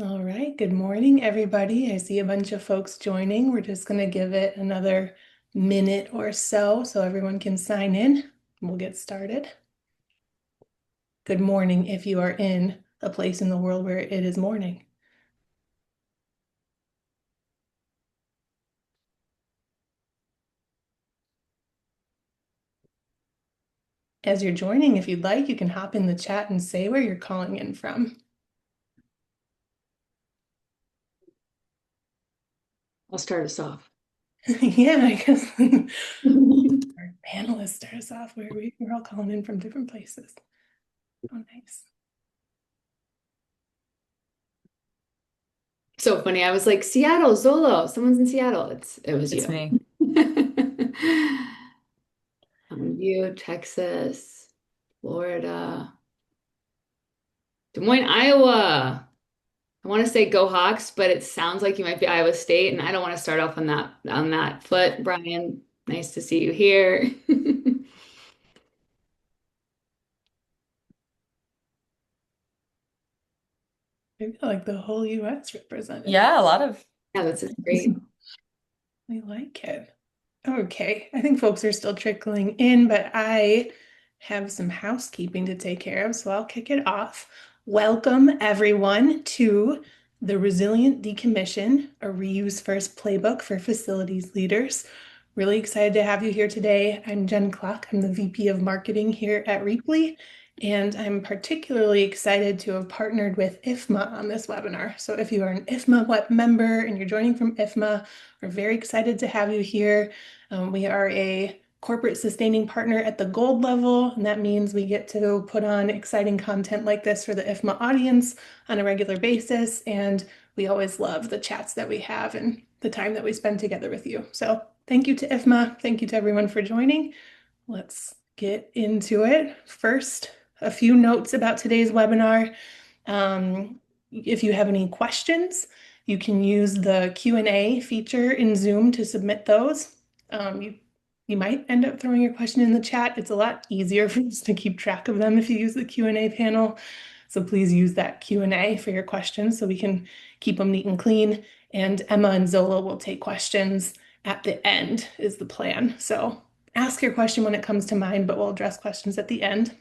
All right, good morning, everybody. I see a bunch of folks joining. We're just going to give it another minute or so everyone can sign in. We'll get started. Good morning if you are in a place in the world where it is morning. As you're joining, if you'd like, you can hop in the chat and say where you're calling in from. I'll start us off. Yeah, I guess our panelists start us off where we're all calling in from different places. Oh, nice. So funny. I was like, Seattle, Zolo. Someone's in Seattle. It was It's you. me. You, Texas, Florida, Des Moines, Iowa. I want to say go Hawks, but it sounds like you might be Iowa State, and I don't want to start off on that foot. Brian, nice to see you here. I feel like the whole US represented. Yeah, a lot of. Yeah, this is great. I like it. Okay, I think folks are still trickling in, but I have some housekeeping to take care of, so I'll kick it off. Welcome, everyone, to the Resilient Decommission, a reuse first playbook for facilities leaders. Really excited to have you here today. I'm Jen Klock. I'm the VP of Marketing here at Reaply, and I'm particularly excited to have partnered with IFMA on this webinar. So if you are an IFMA web member and you're joining from IFMA, we're very excited to have you here. We are a corporate sustaining partner at the gold level, and that means we get to put on exciting content like this for the IFMA audience on a regular basis, and we always love the chats that we have and the time that we spend together with you. So thank you to IFMA. Thank you to everyone for joining. Let's get into it. First, a few notes about today's webinar. If you have any questions, you can use the Q&A feature in Zoom to submit those. You might end up throwing your question in the chat. It's a lot easier for us to keep track of them if you use the Q&A panel. So please use that Q&A for your questions so we can keep them neat and clean. And Emma and Zola will take questions at the end is the plan. So ask your question when it comes to mind, but we'll address questions at the end.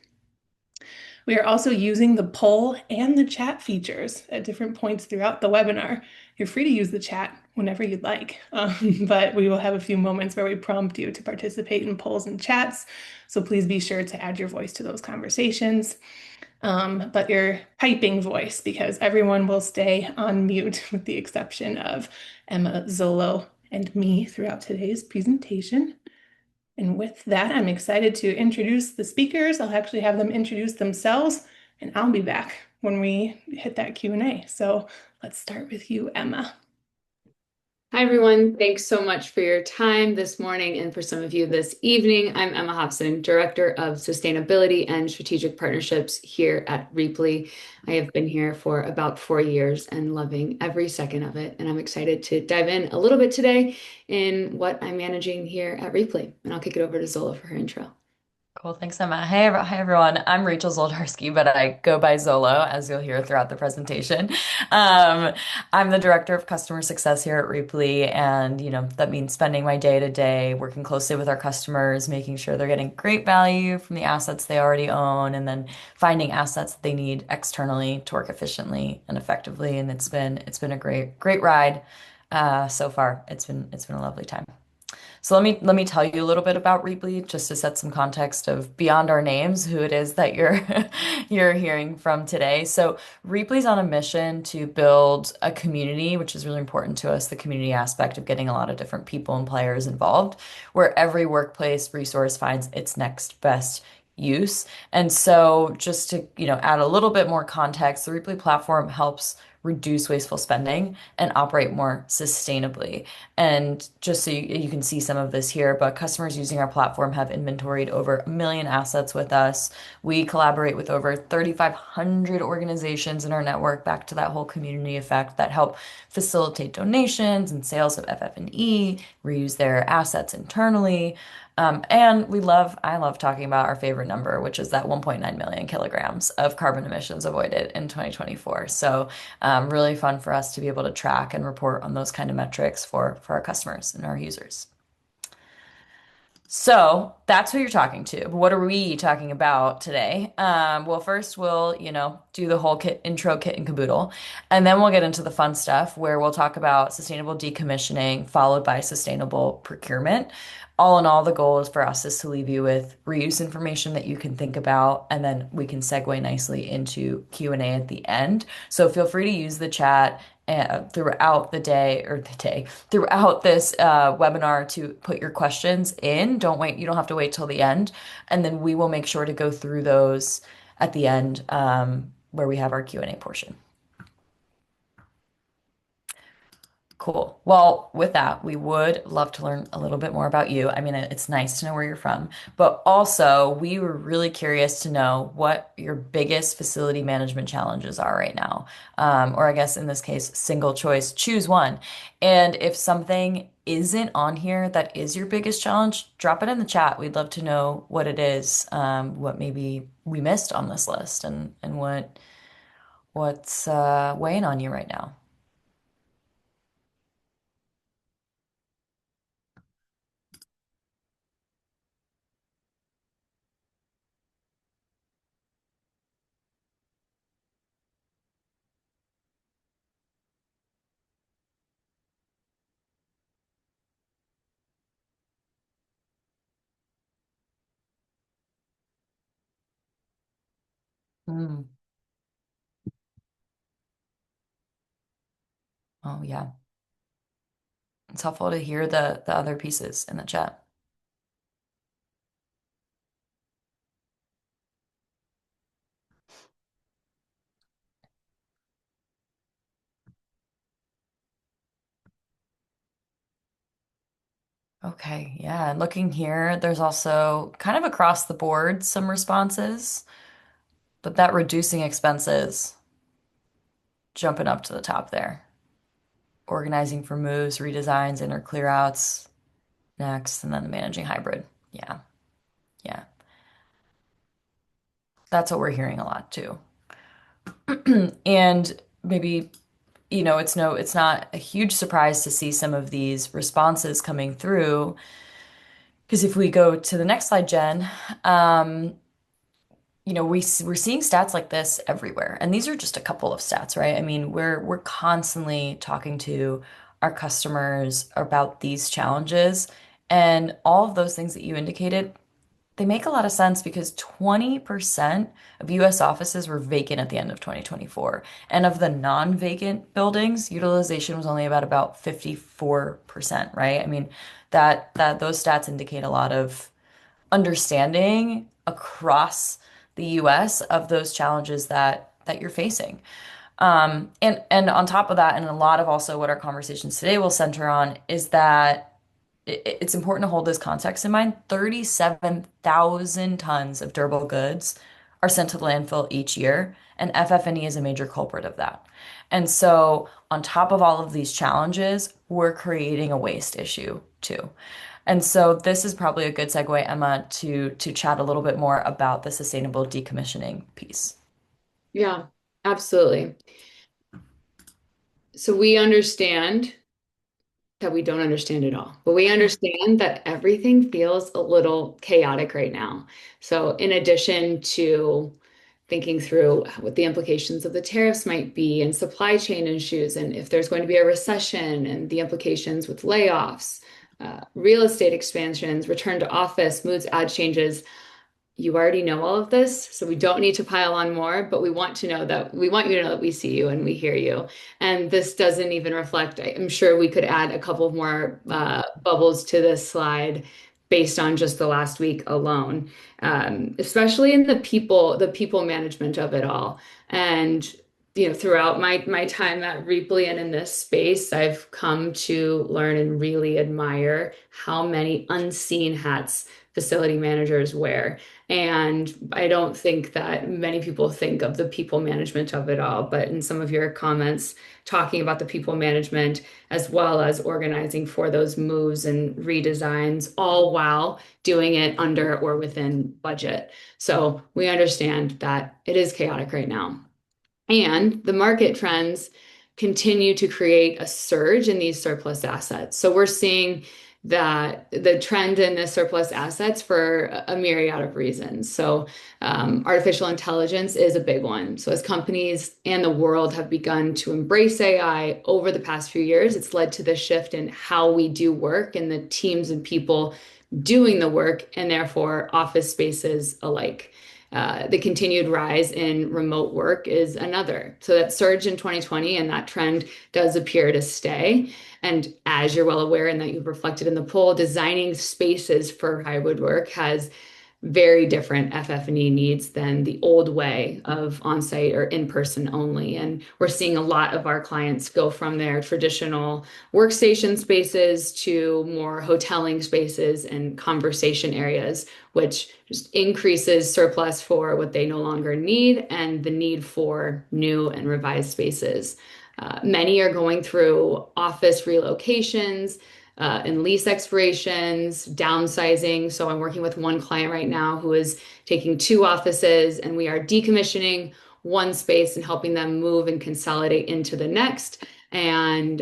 We are also using the poll and the chat features at different points throughout the webinar. You're free to use the chat whenever you'd like, but we will have a few moments where we prompt you to participate in polls and chats. So please be sure to add your voice to those conversations, but your piping voice, because everyone will stay on mute with the exception of Emma, Zolo, and me throughout today's presentation. And with that, I'm excited to introduce the speakers. I'll actually have them introduce themselves, and I'll be back when we hit that Q&A. So let's start with you, Emma. Hi, everyone. Thanks so much for your time this morning and for some of you this evening. I'm Emma Hobson, Director of Sustainability and Strategic Partnerships here at Reaply. I have been here for about 4 years and loving every second of it. And I'm excited to dive in a little bit today in what I'm managing here at Reaply. And I'll kick it over to Zola for her intro. Cool. Thanks, Emma. Hi, everyone. I'm Rachel Zoldarski, but I go by Zolo, as you'll hear throughout the presentation. Um, I'm the Director of Customer Success here at Reaply, and that means spending my day to day working closely with our customers, making sure they're getting great value from the assets they already own, and then finding assets that they need externally to work efficiently and effectively. And it's been a great ride so far. It's been a lovely time. So let me tell you a little bit about Reaply, just to set some context of beyond our names, who it is that you're you're hearing from today. So Reaply's on a mission to build a community, which is really important to us, the community aspect of getting a lot of different people and players involved, where every workplace resource finds its next best use. And so just to, add a little bit more context, the Reaply platform helps reduce wasteful spending and operate more sustainably. And just so you can see some of this here, but customers using our platform have inventoried over 1 million assets with us. We collaborate with over 3,500 organizations in our network, back to that whole community effect, that help facilitate donations and sales of FF&E, reuse their assets internally. And I love talking about our favorite number, which is that 1.9 million kilograms of carbon emissions avoided in 2024. So, really fun for us to be able to track and report on those kind of metrics for our customers and our users. So that's who you're talking to. But what are we talking about today? Well, first we'll, do the whole intro kit and caboodle, and then we'll get into the fun stuff where we'll talk about sustainable decommissioning, followed by sustainable procurement. All in all, the goal is for us is to leave you with reuse information that you can think about, and then we can segue nicely into Q&A at the end. So feel free to use the chat throughout the day or the day throughout this webinar to put your questions in. Don't wait. You don't have to wait till the end. And then we will make sure to go through those at the end where we have our Q&A portion. Cool. Well, with that, we would love to learn a little bit more about you. I mean, it's nice to know where you're from, but also we were really curious to know what your biggest facility management challenges are right now. Or I guess in this case, single choice, choose one. And if something isn't on here that is your biggest challenge, drop it in the chat. We'd love to know what it is, what maybe we missed on this list and what's weighing on you right now. Mm. Oh, yeah. It's helpful to hear the other pieces in the chat. Okay, yeah. And looking here, there's also kind of across the board some responses, but that reducing expenses jumping up to the top there. Organizing for moves, redesigns, inner clear outs next, and then the managing hybrid. Yeah, yeah. That's what we're hearing a lot too. And maybe, it's not a huge surprise to see some of these responses coming through. Because if we go to the next slide, Jen, we're seeing stats like this everywhere, and these are just a couple of stats, right? I mean, we're constantly talking to our customers about these challenges, and all of those things that you indicated, they make a lot of sense because 20% of US offices were vacant at the end of 2024, and of the non-vacant buildings, utilization was only about 54%, right? I mean, that those stats indicate a lot of understanding across the US of those challenges that you're facing. And on top of that, and a lot of also what our conversations today will center on is that it's important to hold this context in mind. 37,000 tons of durable goods are sent to the landfill each year, and FF&E is a major culprit of that. And so, on top of all of these challenges, we're creating a waste issue too. And so this is probably a good segue, Emma, to chat a little bit more about the sustainable decommissioning piece. Yeah, absolutely. So we understand that we don't understand it all, but we understand that everything feels a little chaotic right now. So in addition to thinking through what the implications of the tariffs might be and supply chain issues, and if there's going to be a recession and the implications with layoffs, real estate expansions, return to office, moods, ad changes, you already know all of this, so we don't need to pile on more, but we want you to know that we see you and we hear you. And this doesn't even reflect, I'm sure we could add a couple more bubbles to this slide based on just the last week alone, especially in the people management of it all. And throughout my time at Reaply and in this space, I've come to learn and really admire how many unseen hats facility managers wear. And I don't think that many people think of the people management of it all, but in some of your comments, talking about the people management as well as organizing for those moves and redesigns, all while doing it under or within budget. So we understand that it is chaotic right now. And the market trends continue to create a surge in these surplus assets. So we're seeing that the trend in the surplus assets for a myriad of reasons. So artificial intelligence is a big one. So as companies and the world have begun to embrace AI over the past few years, it's led to the shift in how we do work and the teams and people doing the work, and therefore office spaces alike. The continued rise in remote work is another. So that surge in 2020 and that trend does appear to stay. And as you're well aware and that you've reflected in the poll, designing spaces for hybrid work has very different FF&E needs than the old way of on-site or in-person only. And we're seeing a lot of our clients go from their traditional workstation spaces to more hoteling spaces and conversation areas, which just increases surplus for what they no longer need and the need for new and revised spaces. Many are going through office relocations, and lease expirations, downsizing. So I'm working with one client right now who is taking two offices, and we are decommissioning one space and helping them move and consolidate into the next, and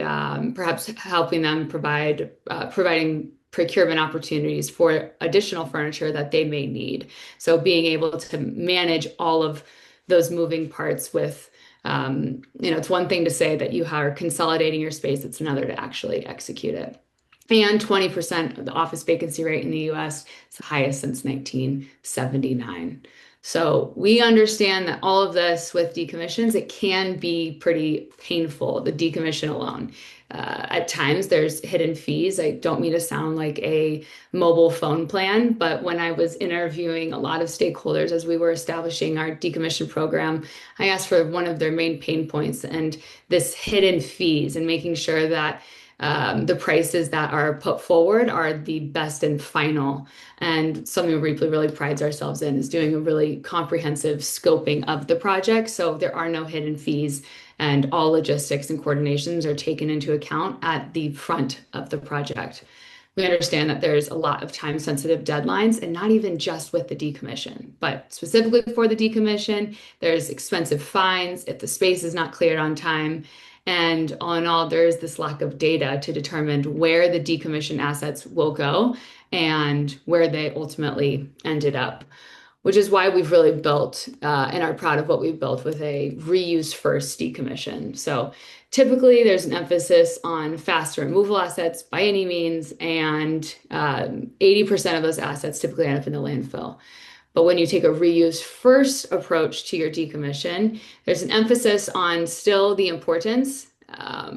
perhaps helping them providing procurement opportunities for additional furniture that they may need. So being able to manage all of those moving parts with it's one thing to say that you are consolidating your space, it's another to actually execute it. And 20% of the office vacancy rate in the US is the highest since 1979. So we understand that all of this with decommissions, it can be pretty painful, the decommission alone. At times there's hidden fees. I don't mean to sound like a mobile phone plan, but when I was interviewing a lot of stakeholders as we were establishing our decommission program, I asked for one of their main pain points and this hidden fees and making sure that the prices that are put forward are the best and final. And something Replay really prides ourselves in is doing a really comprehensive scoping of the project. So there are no hidden fees and all logistics and coordinations are taken into account at the front of the project. We understand that there's a lot of time-sensitive deadlines, and not even just with the decommission, but specifically for the decommission, there's expensive fines if the space is not cleared on time. And all in all, there is this lack of data to determine where the decommissioned assets will go and where they ultimately ended up, which is why we've really built and are proud of what we've built with a reuse first decommission. So typically there's an emphasis on fast removal assets by any means, and 80% of those assets typically end up in the landfill. But when you take a reuse first approach to your decommission, there's an emphasis on still the importance.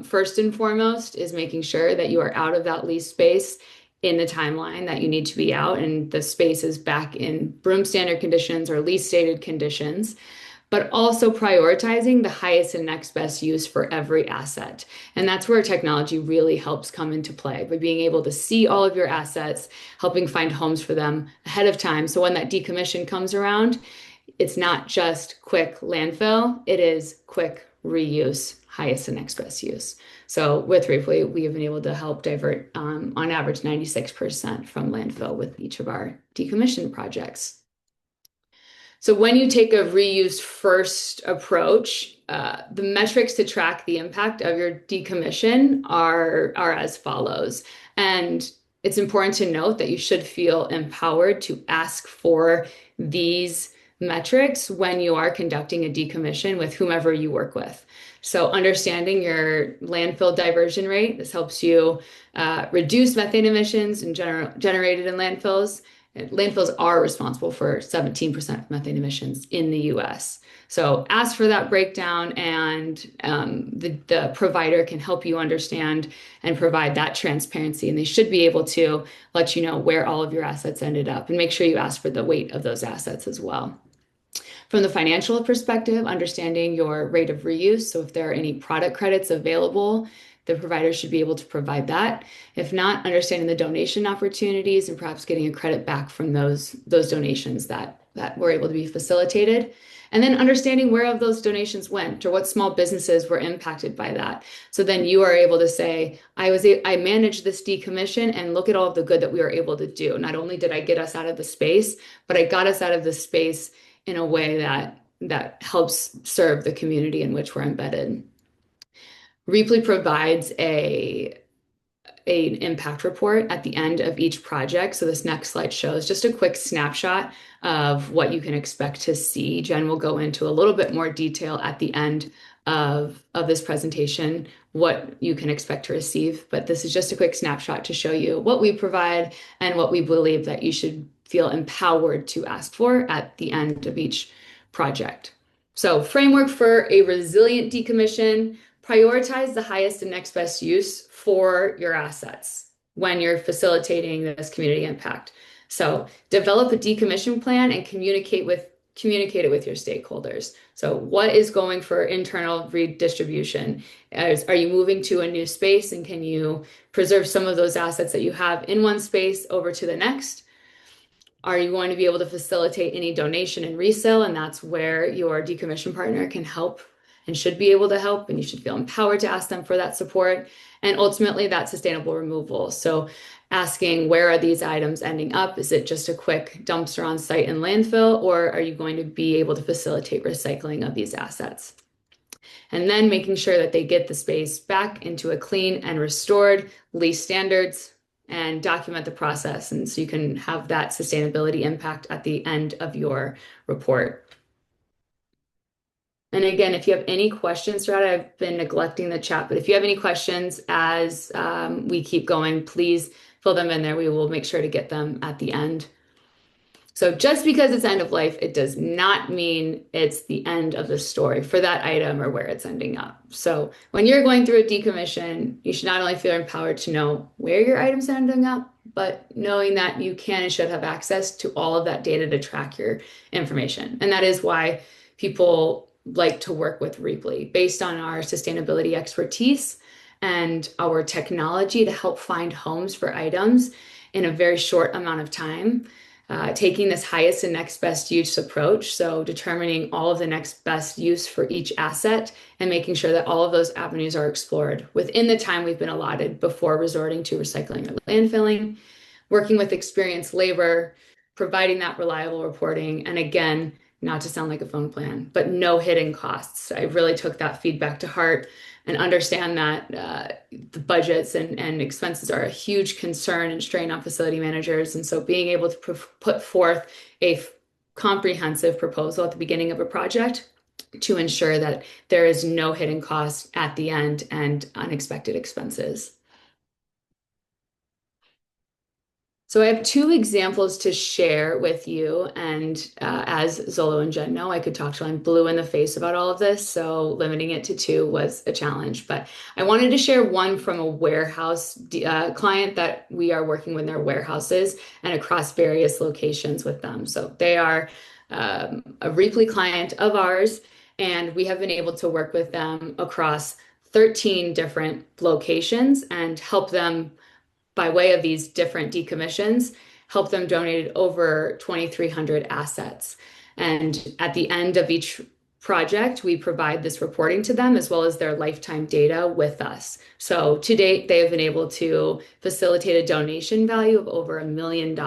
First and foremost is making sure that you are out of that lease space in the timeline that you need to be out and the space is back in broom standard conditions or lease stated conditions, but also prioritizing the highest and next best use for every asset. And that's where technology really helps come into play by being able to see all of your assets, helping find homes for them ahead of time. So when that decommission comes around, it's not just quick landfill, it is quick reuse, highest and next best use. So with Replay, we have been able to help divert on average 96% from landfill with each of our decommission projects. So when you take a reuse first approach, the metrics to track the impact of your decommission are as follows. And it's important to note that you should feel empowered to ask for these metrics when you are conducting a decommission with whomever you work with. So understanding your landfill diversion rate, this helps you reduce methane emissions and generated in landfills. Landfills are responsible for 17% of methane emissions in the US. So ask for that breakdown, and the provider can help you understand and provide that transparency. And they should be able to let you know where all of your assets ended up, and make sure you ask for the weight of those assets as well. From the financial perspective, understanding your rate of reuse. So if there are any product credits available, the provider should be able to provide that. If not, understanding the donation opportunities and perhaps getting a credit back from those donations that that were able to be facilitated. And then understanding where of those donations went or what small businesses were impacted by that. So then you are able to say, I managed this decommission and look at all of the good that we were able to do. Not only did I get us out of the space, but I got us out of the space in a way that helps serve the community in which we're embedded. Reply provides an impact report at the end of each project. So this next slide shows just a quick snapshot of what you can expect to see. Jen will go into a little bit more detail at the end of this presentation, what you can expect to receive. But this is just a quick snapshot to show you what we provide and what we believe that you should feel empowered to ask for at the end of each project. So framework for a resilient decommission: prioritize the highest and next best use for your assets when you're facilitating this community impact. So develop a decommission plan and communicate it with your stakeholders. So what is going for internal redistribution? Are you moving to a new space, and can you preserve some of those assets that you have in one space over to the next? Are you going to be able to facilitate any donation and resale? And that's where your decommission partner can help and should be able to help, and you should feel empowered to ask them for that support. And ultimately, that sustainable removal. So asking, where are these items ending up? Is it just a quick dumpster on site and landfill, or are you going to be able to facilitate recycling of these assets? And then making sure that they get the space back into a clean and restored lease standards, and document the process. And so you can have that sustainability impact at the end of your report. And again, if you have any questions throughout, I've been neglecting the chat, but if you have any questions as we keep going, please fill them in there. We will make sure to get them at the end. So just because it's end of life, it does not mean it's the end of the story for that item or where it's ending up. So when you're going through a decommission, you should not only feel empowered to know where your items are ending up, but knowing that you can and should have access to all of that data to track your information. And that is why people like to work with Reply, based on our sustainability expertise and our technology to help find homes for items in a very short amount of time. Taking this highest and next best use approach, so determining all of the next best use for each asset and making sure that all of those avenues are explored within the time we've been allotted before resorting to recycling or landfilling, working with experienced labor, providing that reliable reporting, and again, not to sound like a phone plan, but no hidden costs. I really took that feedback to heart and understand that the budgets and expenses are a huge concern and strain on facility managers. And so being able to put forth a comprehensive proposal at the beginning of a project to ensure that there is no hidden cost at the end and unexpected expenses. So I have two examples to share with you, and as Zolo and Jen know, I could talk till I'm blue in the face about all of this, so limiting it to two was a challenge. But I wanted to share one from a warehouse client that we are working with their warehouses and across various locations with them. So they are a Reply client of ours, and we have been able to work with them across 13 different locations and help them, by way of these different decommissions, help them donate over 2,300 assets. And at the end of each project, we provide this reporting to them as well as their lifetime data with us. So to date, they have been able to facilitate a donation value of over $1 million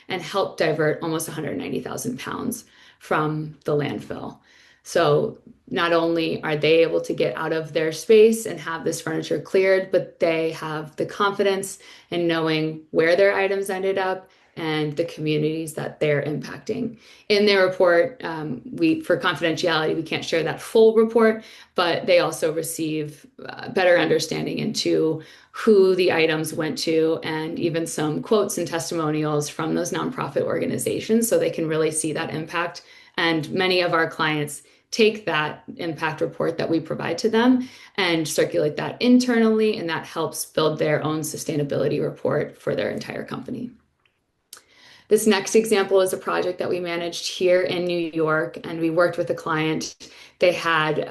and help divert almost 190,000 pounds from the landfill. So not only are they able to get out of their space and have this furniture cleared, but they have the confidence in knowing where their items ended up and the communities that they're impacting. In their report, for confidentiality, we can't share that full report, but they also receive better understanding into who the items went to and even some quotes and testimonials from those nonprofit organizations so they can really see that impact. And many of our clients take that impact report that we provide to them and circulate that internally, and that helps build their own sustainability report for their entire company. This next example is a project that we managed here in New York, and we worked with a client. They had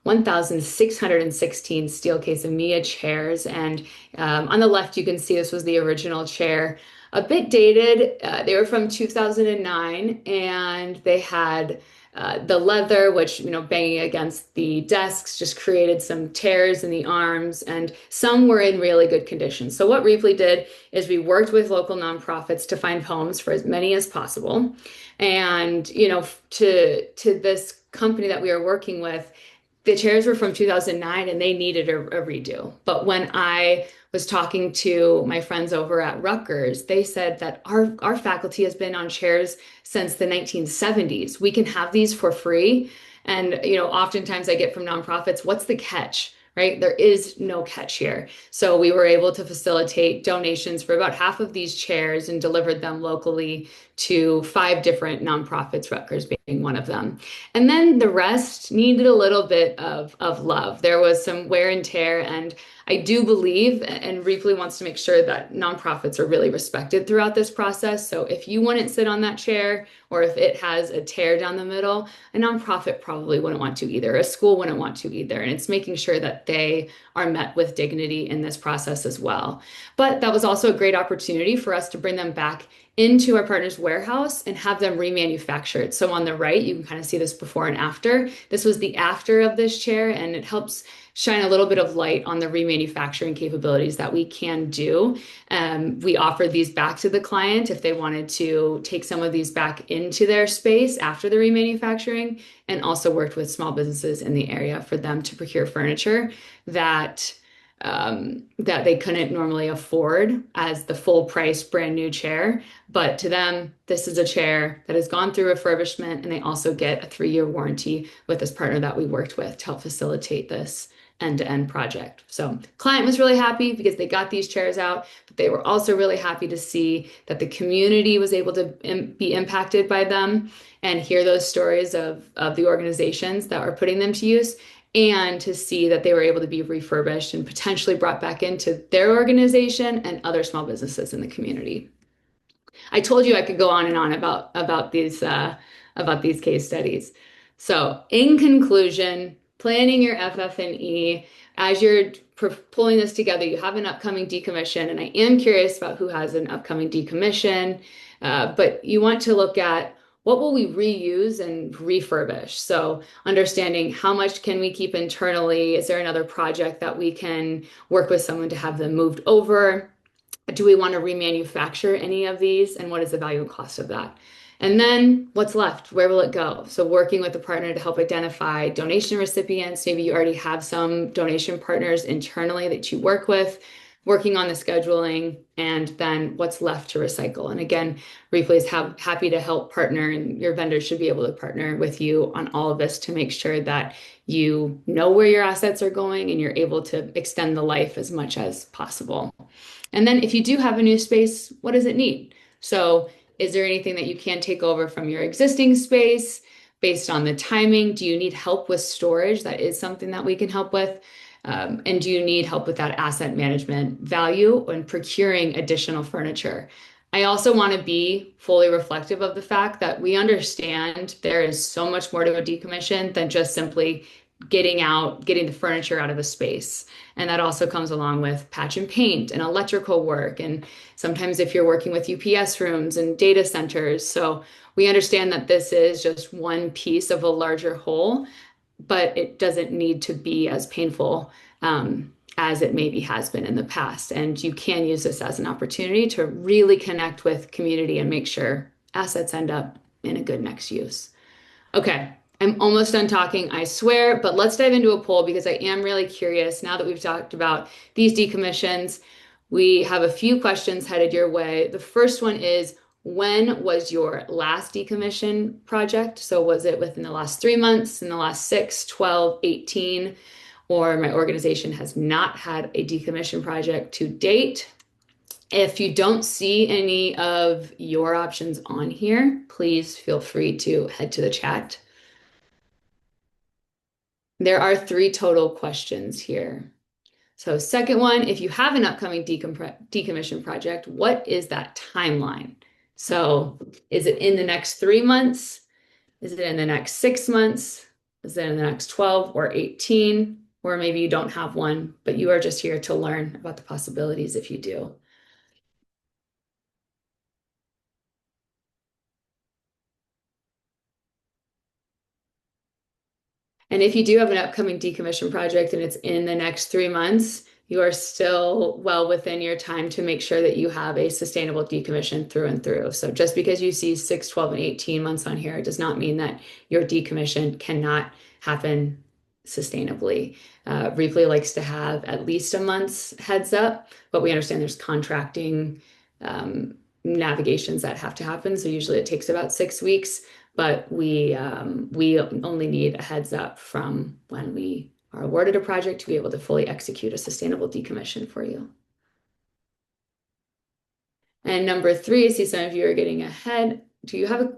1,616 steel case Mia chairs, and on the left you can see this was the original chair a bit dated. They were from 2009 and they had the leather, which, banging against the desks just created some tears in the arms, and some were in really good condition. So what Repley did is we worked with local nonprofits to find homes for as many as possible. And, to this company that we are working with, the chairs were from 2009 and they needed a redo. But when I was talking to my friends over at Rutgers, they said that our faculty has been on chairs since the 1970s. We can have these for free. And, oftentimes I get from nonprofits, what's the catch? Right? There is no catch here. So we were able to facilitate donations for about half of these chairs and delivered them locally to 5 different nonprofits, Rutgers being one of them. And then the rest needed a little bit of love. There was some wear and tear, and I do believe, and Repley wants to make sure that nonprofits are really respected throughout this process. So if you wouldn't sit on that chair, or if it has a tear down the middle, a nonprofit probably wouldn't want to either. A school wouldn't want to either. And it's making sure that they are met with dignity in this process as well. But that was also a great opportunity for us to bring them back into our partner's warehouse and have them remanufactured. So on the right, you can kind of see this before and after. This was the after of this chair, and it helps shine a little bit of light on the remanufacturing capabilities that we can do. We offered these back to the client if they wanted to take some of these back into their space after the remanufacturing, and also worked with small businesses in the area for them to procure furniture that they couldn't normally afford as the full price brand new chair. But to them, this is a chair that has gone through refurbishment, and they also get a 3-year warranty with this partner that we worked with to help facilitate this end-to-end project. So client was really happy because they got these chairs out, but they were also really happy to see that the community was able to be impacted by them and hear those stories of the organizations that are putting them to use, and to see that they were able to be refurbished and potentially brought back into their organization and other small businesses in the community. I told you I could go on and on about these case studies. So, in conclusion, planning your FF&E as you're pulling this together, you have an upcoming decommission, and I am curious about who has an upcoming decommission, but you want to look at what will we reuse and refurbish? So understanding how much can we keep internally? Is there another project that we can work with someone to have them moved over? Do we want to remanufacture any of these? And what is the value and cost of that? And then what's left? Where will it go? So working with a partner to help identify donation recipients. Maybe you already have some donation partners internally that you work with, working on the scheduling, and then what's left to recycle. And again, Replay is happy to help partner, and your vendors should be able to partner with you on all of this to make sure that you know where your assets are going and you're able to extend the life as much as possible. And then if you do have a new space, what does it need? So is there anything that you can take over from your existing space based on the timing? Do you need help with storage? That is something that we can help with. And do you need help with that asset management value and procuring additional furniture? I also want to be fully reflective of the fact that we understand there is so much more to a decommission than just simply getting the furniture out of a space. And that also comes along with patch and paint and electrical work. And sometimes if you're working with UPS rooms and data centers. So we understand that this is just one piece of a larger whole, but it doesn't need to be as painful as it maybe has been in the past. And you can use this as an opportunity to really connect with community and make sure assets end up in a good next use. Okay, I'm almost done talking, I swear, but let's dive into a poll because I am really curious. Now that we've talked about these decommissions, we have a few questions headed your way. The first one is, when was your last decommission project? So was it within the last 3 months, in the last 6, 12, 18, or my organization has not had a decommission project to date? If you don't see any of your options on here, please feel free to head to the chat. There are 3 total questions here. So second one, if you have an upcoming decommission project, what is that timeline? So is it in the next 3 months? Is it in the next 6 months? Is it in the next 12 or 18? Or maybe you don't have one, but you are just here to learn about the possibilities if you do. And if you do have an upcoming decommission project and it's in the next 3 months, you are still well within your time to make sure that you have a sustainable decommission through and through. So just because you see 6, 12, and 18 months on here, it does not mean that your decommission cannot happen sustainably. Replay likes to have at least a month's heads up, but we understand there's contracting navigations that have to happen. So usually it takes about 6 weeks, but we only need a heads up from when we are awarded a project to be able to fully execute a sustainable decommission for you. And number three, I see some of you are getting ahead. Do you have a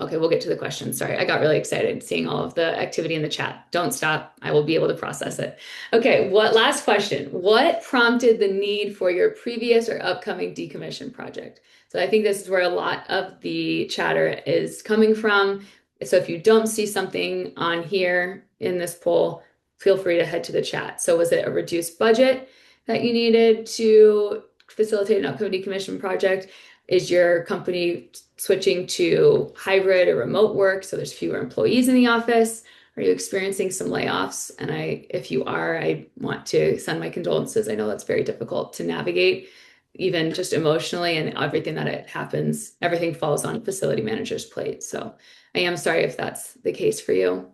Okay, we'll get to the question. Sorry, I got really excited seeing all of the activity in the chat. Don't stop. I will be able to process it. Okay, last question. What prompted the need for your previous or upcoming decommission project? So I think this is where a lot of the chatter is coming from. So if you don't see something on here in this poll, feel free to head to the chat. So was it a reduced budget that you needed to facilitate an upcoming decommission project? Is your company switching to hybrid or remote work, so there's fewer employees in the office? Are you experiencing some layoffs? And if you are, I want to send my condolences. I know that's very difficult to navigate, even just emotionally, and everything that it happens, everything falls on a facility manager's plate. So I am sorry if that's the case for you.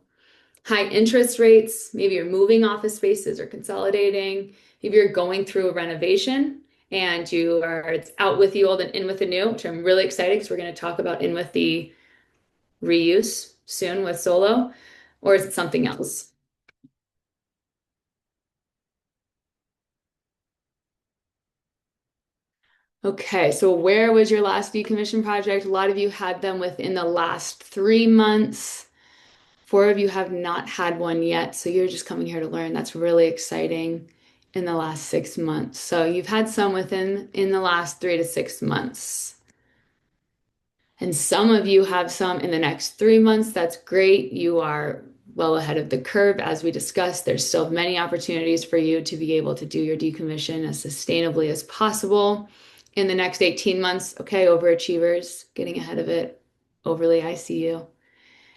High interest rates, maybe you're moving office spaces or consolidating, maybe you're going through a renovation and it's out with the old and in with the new, which I'm really excited because we're going to talk about in with the reuse soon with Solo, or is it something else? Okay, so where was your last decommission project? A lot of you had them within the last 3 months. 4 of you have not had one yet, so you're just coming here to learn. That's really exciting in the last 6 months. So you've had some in the last 3 to 6 months. And some of you have some in the next 3 months. That's great. You are well ahead of the curve. As we discussed, there's still many opportunities for you to be able to do your decommission as sustainably as possible. In the next 18 months, okay, overachievers, getting ahead of it. Overly, I see you.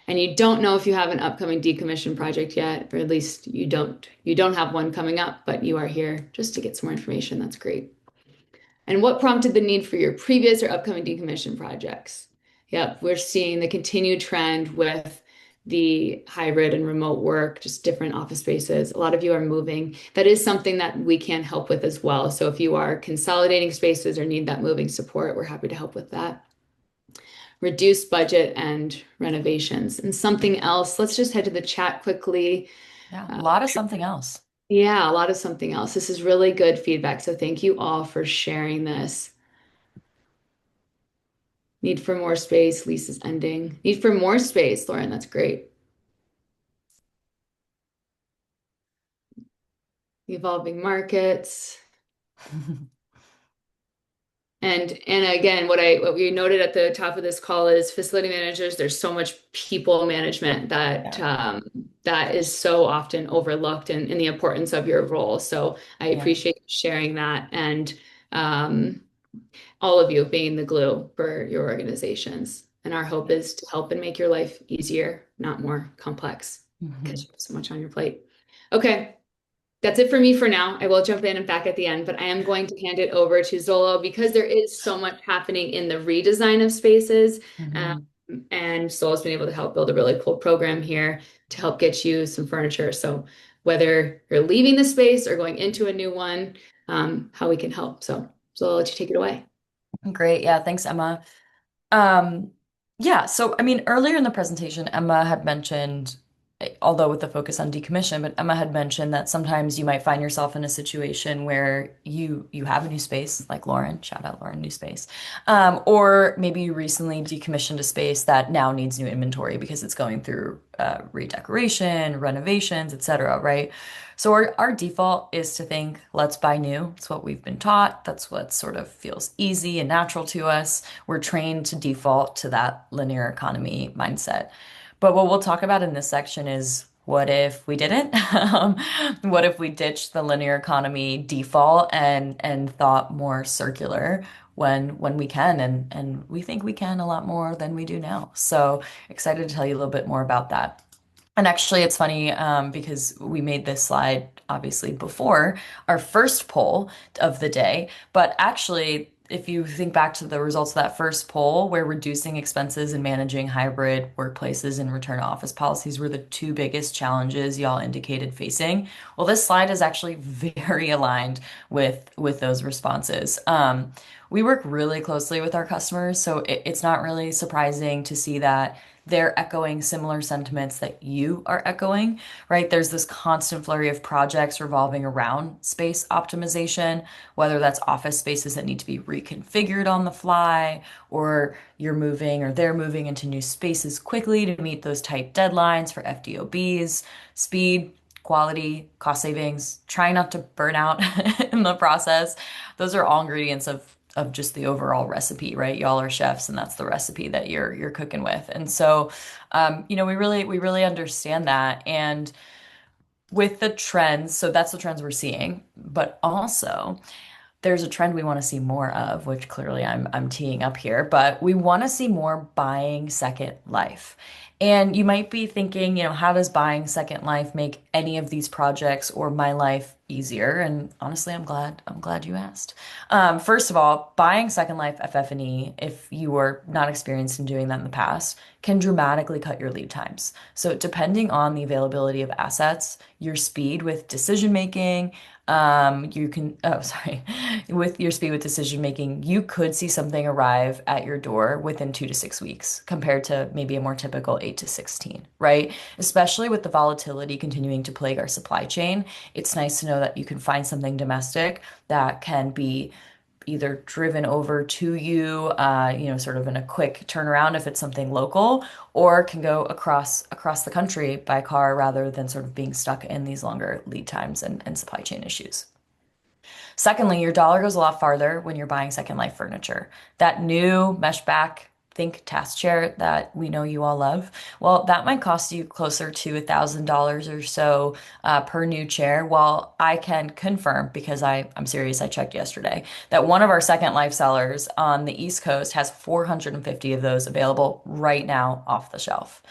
And you don't know if you have an upcoming decommission project yet, or at least you don't have one coming up, but you are here just to get some more information. That's great. And what prompted the need for your previous or upcoming decommission projects? Yep, we're seeing the continued trend with the hybrid and remote work, just different office spaces. A lot of you are moving. That is something that we can help with as well. So if you are consolidating spaces or need that moving support, we're happy to help with that. Reduced budget and renovations. And something else, let's just head to the chat quickly. Yeah, a lot of something else. Yeah, a lot of something else. This is really good feedback. So thank you all for sharing this. Need for more space, lease is ending. Need for more space, Lauren, that's great. Evolving markets. And again, what we noted at the top of this call is facility managers, there's so much people management that Yeah. that is so often overlooked in the importance of your role. So I Yeah. appreciate you sharing that, and all of you being the glue for your organizations. And our hope is to help and make your life easier, not more complex, because you have so much on your plate. Okay. That's it for me for now. I will jump in and back at the end, but I am going to hand it over to Zolo because there is so much happening in the redesign of spaces. And Zolo's been able to help build a really cool program here to help get you some furniture. So whether you're leaving the space or going into a new one, how we can help. So Zolo, I'll let you take it away. Great. Yeah, thanks, Emma. Um, yeah, so I mean, earlier in the presentation, Emma had mentioned, although with the focus on decommission, but Emma had mentioned that sometimes you might find yourself in a situation where you have a new space, like Lauren, shout out Lauren, new space, or maybe you recently decommissioned a space that now needs new inventory because it's going through redecoration, renovations, etc., right? So our default is to think, let's buy new. It's what we've been taught. That's what sort of feels easy and natural to us. We're trained to default to that linear economy mindset. But what we'll talk about in this section is what if we didn't? What if we ditched the linear economy default and thought more circular when we can and we think we can a lot more than we do now. So excited to tell you a little bit more about that. And actually, it's funny because we made this slide obviously before our first poll of the day. But actually, if you think back to the results of that first poll, where reducing expenses and managing hybrid workplaces and return to office policies were the two biggest challenges y'all indicated facing. Well, this slide is actually very aligned with those responses. We work really closely with our customers, so it's not really surprising to see that they're echoing similar sentiments that you are echoing, right? There's this constant flurry of projects revolving around space optimization, whether that's office spaces that need to be reconfigured on the fly, or you're moving or they're moving into new spaces quickly to meet those tight deadlines for FDOBs, speed, quality, cost savings, trying not to burn out in the process. Those are all ingredients of just the overall recipe, right? Y'all are chefs, and that's the recipe that you're cooking with. And so, we really understand that. And with the trends, so that's the trends we're seeing, but also there's a trend we want to see more of, which clearly I'm teeing up here, but we want to see more buying second life. And you might be thinking, how does buying second life make any of these projects or my life easier? And honestly, I'm glad you asked. First of all, buying second life FF&E, if you were not experienced in doing that in the past, can dramatically cut your lead times. So depending on the availability of assets, your speed with decision making, sorry, with your speed with decision making, you could see something arrive at your door within 2 to 6 weeks compared to maybe a more typical 8 to 16, right? Especially with the volatility continuing to plague our supply chain, it's nice to know that you can find something domestic that can be either driven over to you, sort of in a quick turnaround if it's something local, or can go across the country by car rather than sort of being stuck in these longer lead times and supply chain issues. Secondly, your dollar goes a lot farther when you're buying Second Life furniture. That new mesh back think task chair that we know you all love, well, that might cost you closer to $1,000 or so per new chair. While I can confirm, because I'm serious, I checked yesterday, that one of our Second Life sellers on the East Coast has 450 of those available right now off the shelf.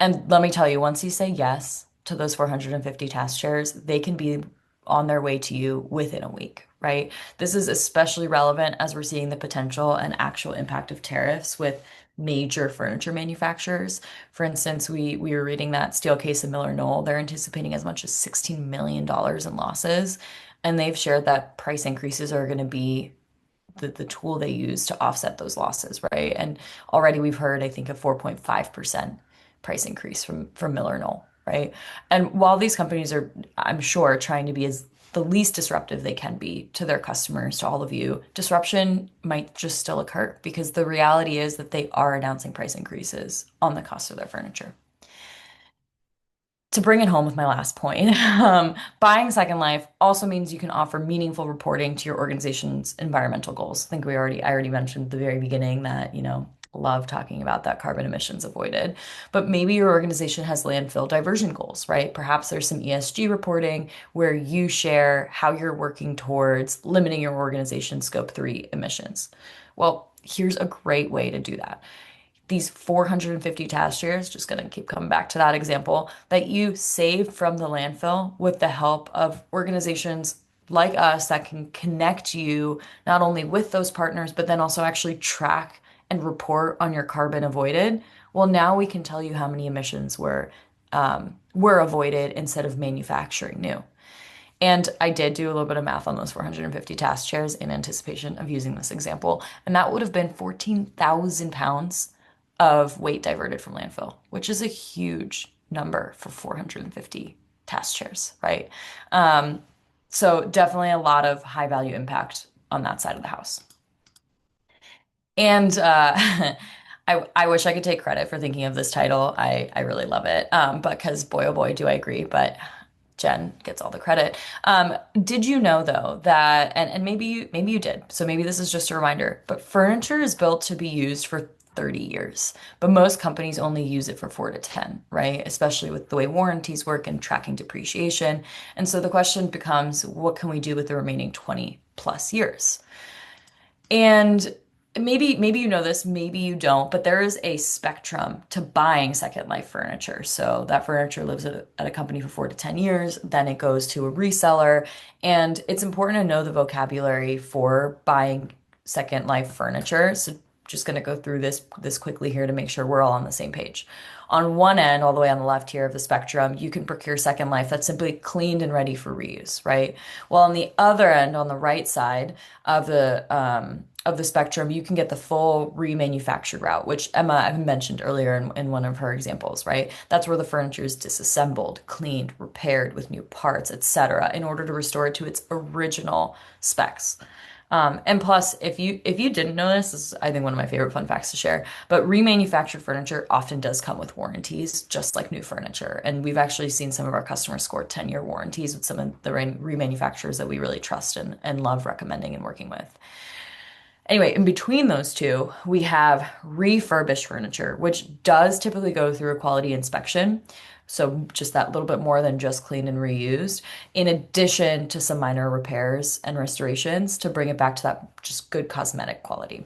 And let me tell you, once you say yes to those 450 task chairs, they can be on their way to you within a week, right? This is especially relevant as we're seeing the potential and actual impact of tariffs with major furniture manufacturers. For instance, we were reading that Steelcase and Miller Knoll, they're anticipating as much as $16 million in losses, and they've shared that price increases are going to be the tool they use to offset those losses, right? And already we've heard, I think, a 4.5% price increase from Miller Knoll, right? And while these companies are, I'm sure, trying to be as the least disruptive they can be to their customers, to all of you, disruption might just still occur because the reality is that they are announcing price increases on the cost of their furniture. To bring it home with my last point, buying Second Life also means you can offer meaningful reporting to your organization's environmental goals. I think I already mentioned at the very beginning that, love talking about that carbon emissions avoided. But maybe your organization has landfill diversion goals, right? Perhaps there's some ESG reporting where you share how you're working towards limiting your organization's scope 3 emissions. Well, here's a great way to do that. These 450 task chairs, just going to keep coming back to that example, that you saved from the landfill with the help of organizations like us that can connect you not only with those partners, but then also actually track and report on your carbon avoided. Well, now we can tell you how many emissions were avoided instead of manufacturing new. And I did do a little bit of math on those 450 task chairs in anticipation of using this example. And that would have been 14,000 pounds of weight diverted from landfill, which is a huge number for 450 task chairs, right? So definitely a lot of high value impact on that side of the house. And I wish I could take credit for thinking of this title. I really love it. Because boy, oh boy, do I agree. But Jen gets all the credit. Did you know though that, and maybe you did, so maybe this is just a reminder, but furniture is built to be used for 30 years, but most companies only use it for 4 to 10, right? Especially with the way warranties work and tracking depreciation. And so the question becomes, what can we do with the remaining 20 plus years? And maybe you know this, maybe you don't, but there is a spectrum to buying second life furniture. So that furniture lives at a company for 4 to 10 years, then it goes to a reseller, and it's important to know the vocabulary for buying second life furniture. So just going to go through this quickly here to make sure we're all on the same page. On one end, all the way on the left here of the spectrum, you can procure second life that's simply cleaned and ready for reuse, right? Well, on the other end, on the right side of the spectrum, you can get the full remanufactured route, which Emma I mentioned earlier in one of her examples, right? That's where the furniture is disassembled, cleaned, repaired with new parts, etc., in order to restore it to its original specs. And plus, if you didn't know this, this is I think one of my favorite fun facts to share, but remanufactured furniture often does come with warranties, just like new furniture. And we've actually seen some of our customers score 10-year warranties with some of the remanufacturers that we really trust and love recommending and working with. Anyway, in between those two, we have refurbished furniture, which does typically go through a quality inspection. So just that little bit more than just cleaned and reused, in addition to some minor repairs and restorations to bring it back to that just good cosmetic quality.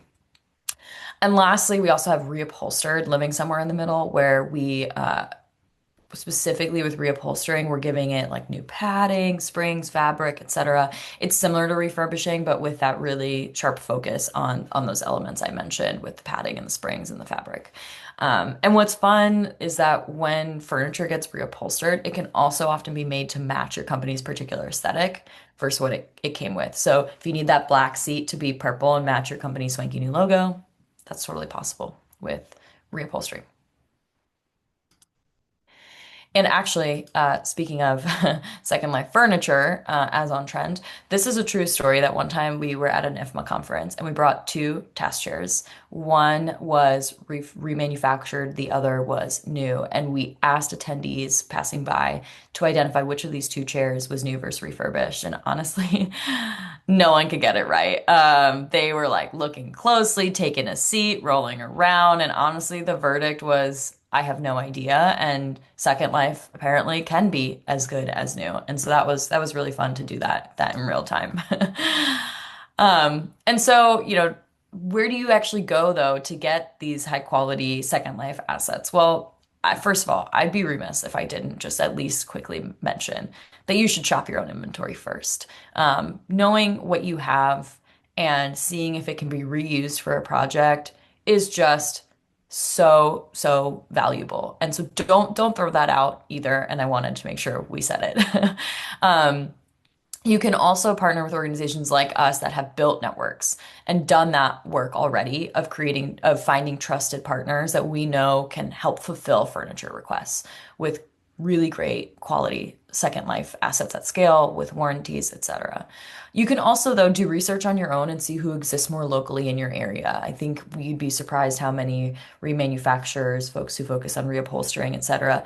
And lastly, we also have reupholstered living somewhere in the middle where we specifically with reupholstering, we're giving it like new padding, springs, fabric, etc. It's similar to refurbishing, but with that really sharp focus on those elements I mentioned with the padding and the springs and the fabric. And what's fun is that when furniture gets reupholstered, it can also often be made to match your company's particular aesthetic versus what it came with. So if you need that black seat to be purple and match your company's swanky new logo, that's totally possible with reupholstery. And actually, speaking of Second Life furniture, as on trend, this is a true story that one time we were at an IFMA conference and we brought two task chairs. One was remanufactured, the other was new. And we asked attendees passing by to identify which of these two chairs was new versus refurbished. And honestly, no one could get it right. They were like looking closely, taking a seat, rolling around. And honestly, the verdict was I have no idea. And Second Life apparently can be as good as new. And so that was really fun to do that in real time. And so, where do you actually go though to get these high quality Second Life assets? Well, first of all, I'd be remiss if I didn't just at least quickly mention that you should shop your own inventory first. Knowing what you have and seeing if it can be reused for a project is just so valuable. And so don't throw that out either. And I wanted to make sure we said it. Um, you can also partner with organizations like us that have built networks and done that work already of finding trusted partners that we know can help fulfill furniture requests with really great quality Second Life assets at scale with warranties, etc. You can also, though, do research on your own and see who exists more locally in your area. I think you'd be surprised how many remanufacturers, folks who focus on reupholstering, etc.,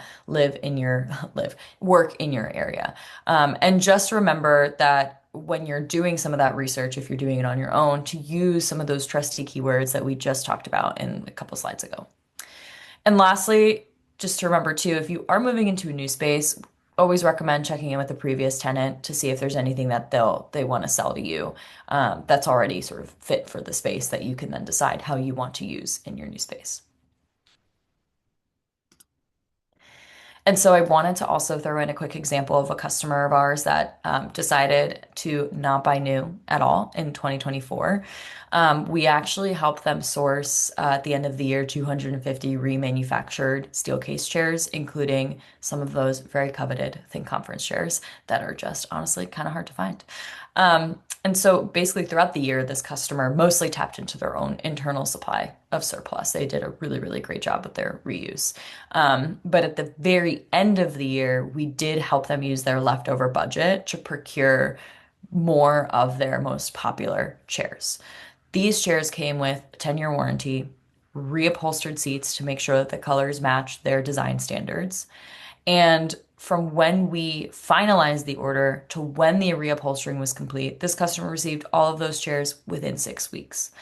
work in your area. And just remember that when you're doing some of that research, if you're doing it on your own, to use some of those trusty keywords that we just talked about in a couple slides ago. And lastly, just to remember too, if you are moving into a new space, always recommend checking in with the previous tenant to see if there's anything that they want to sell to you that's already sort of fit for the space that you can then decide how you want to use in your new space. And so I wanted to also throw in a quick example of a customer of ours that decided to not buy new at all in 2024. We actually helped them source at the end of the year 250 remanufactured steel case chairs, including some of those very coveted Think Conference chairs that are just honestly kind of hard to find. And so basically throughout the year, this customer mostly tapped into their own internal supply of surplus. They did a really great job with their reuse. But at the very end of the year, we did help them use their leftover budget to procure more of their most popular chairs. These chairs came with a 10-year warranty, reupholstered seats to make sure that the colors matched their design standards. And from when we finalized the order to when the reupholstering was complete, this customer received all of those chairs within 6 weeks.